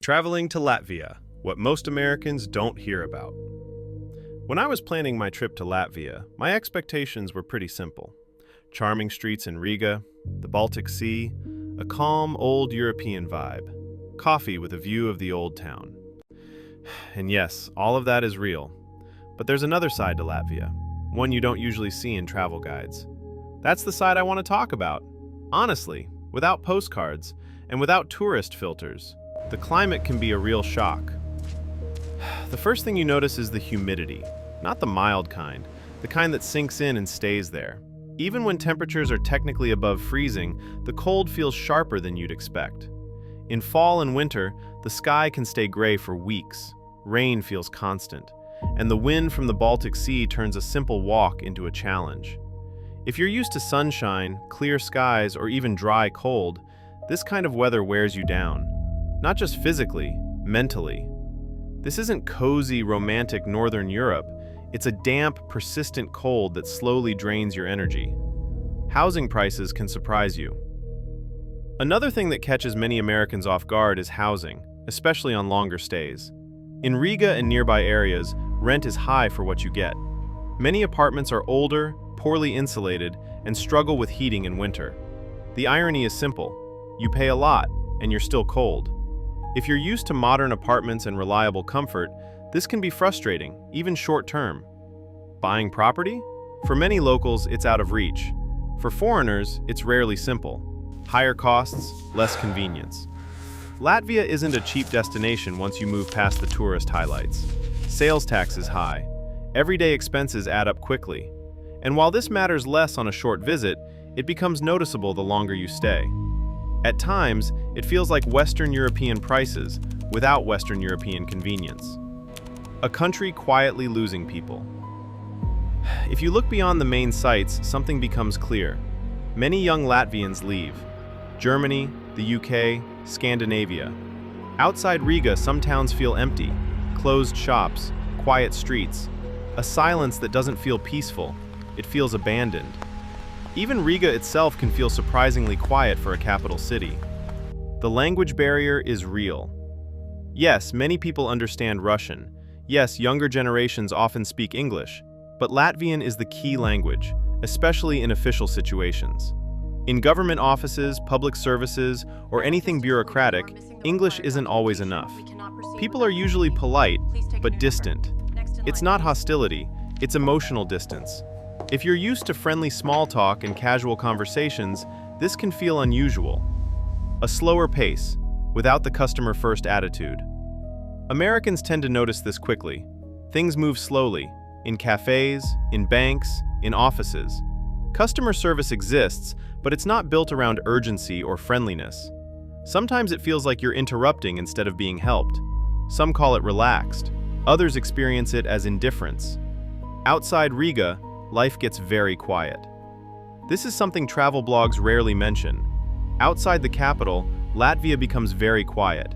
Traveling to Latvia, what most Americans don't hear about. When I was planning my trip to Latvia, my expectations were pretty simple. Charming streets in Riga, the Baltic Sea, a calm, old European vibe, coffee with a view of the old town. And yes, all of that is real. But there's another side to Latvia, one you don't usually see in travel guides. That's the side I want to talk about. Honestly, without postcards and without tourist filters, the climate can be a real shock. The first thing you notice is the humidity, not the mild kind, the kind that sinks in and stays there. Even when temperatures are technically above freezing, the cold feels sharper than you'd expect. In fall and winter, the sky can stay gray for weeks, rain feels constant, and the wind from the Baltic Sea turns a simple walk into a challenge. If you're used to sunshine, clear skies, or even dry cold, this kind of weather wears you down. Not just physically, mentally. This isn't cozy, romantic Northern Europe. It's a damp, persistent cold that slowly drains your energy. Housing prices can surprise you. Another thing that catches many Americans off guard is housing, especially on longer stays. In Riga and nearby areas, rent is high for what you get. Many apartments are older, poorly insulated, and struggle with heating in winter. The irony is simple. You pay a lot, and you're still cold. If you're used to modern apartments and reliable comfort, this can be frustrating, even short-term. Buying property? For many locals, it's out of reach. For foreigners, it's rarely simple. Higher costs, less convenience. Latvia isn't a cheap destination once you move past the tourist highlights. Sales tax is high. Everyday expenses add up quickly. And while this matters less on a short visit, it becomes noticeable the longer you stay. At times, it feels like Western European prices without Western European convenience. A country quietly losing people. If you look beyond the main sites, something becomes clear. Many young Latvians leave. Germany, the UK, Scandinavia. Outside Riga, some towns feel empty. Closed shops, quiet streets. A silence that doesn't feel peaceful. It feels abandoned. Even Riga itself can feel surprisingly quiet for a capital city. The language barrier is real. Yes, many people understand Russian. Yes, younger generations often speak English, but Latvian is the key language, especially in official situations. In government offices, public services, or anything bureaucratic, English isn't always enough. People are usually polite, but distant. It's not hostility, it's emotional distance. If you're used to friendly small talk and casual conversations, this can feel unusual. A slower pace, without the customer-first attitude. Americans tend to notice this quickly. Things move slowly, in cafes, in banks, in offices. Customer service exists, but it's not built around urgency or friendliness. Sometimes it feels like you're interrupting instead of being helped. Some call it relaxed. Others experience it as indifference. Outside Riga, life gets very quiet. This is something travel blogs rarely mention. Outside the capital, Latvia becomes very quiet.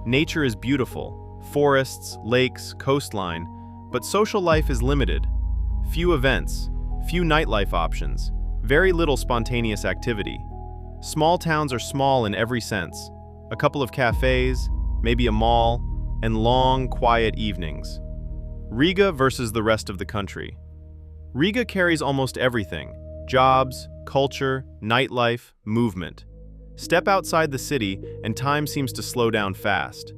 Nature is beautiful, forests, lakes, coastline, but social life is limited. Few events, few nightlife options, very little spontaneous activity. Small towns are small in every sense. A couple of cafes, maybe a mall, and long, quiet evenings. Riga versus the rest of the country. Riga carries almost everything: jobs, culture, nightlife, movement. Step outside the city and time seems to slow down fast.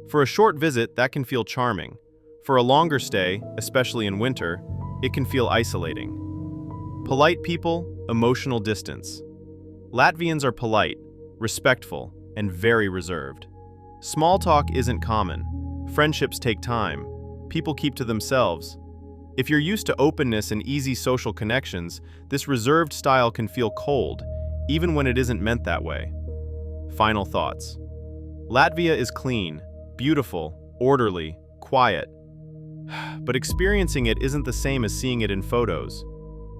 For a short visit, that can feel charming. For a longer stay, especially in winter, it can feel isolating. Polite people, emotional distance. Latvians are polite, respectful, and very reserved. Small talk isn't common. Friendships take time. People keep to themselves. If you're used to openness and easy social connections, this reserved style can feel cold, even when it isn't meant that way. Final thoughts. Latvia is clean, beautiful, orderly, quiet. But experiencing it isn't the same as seeing it in photos.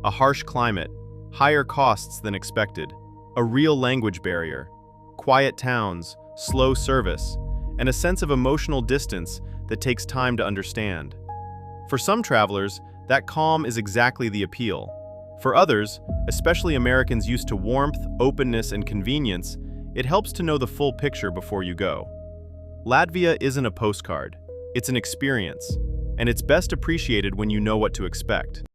A harsh climate, higher costs than expected, a real language barrier, quiet towns, slow service, and a sense of emotional distance that takes time to understand. For some travelers, that calm is exactly the appeal. For others, especially Americans used to warmth, openness, and convenience, it helps to know the full picture before you go. Latvia isn't a postcard, it's an experience, and it's best appreciated when you know what to expect.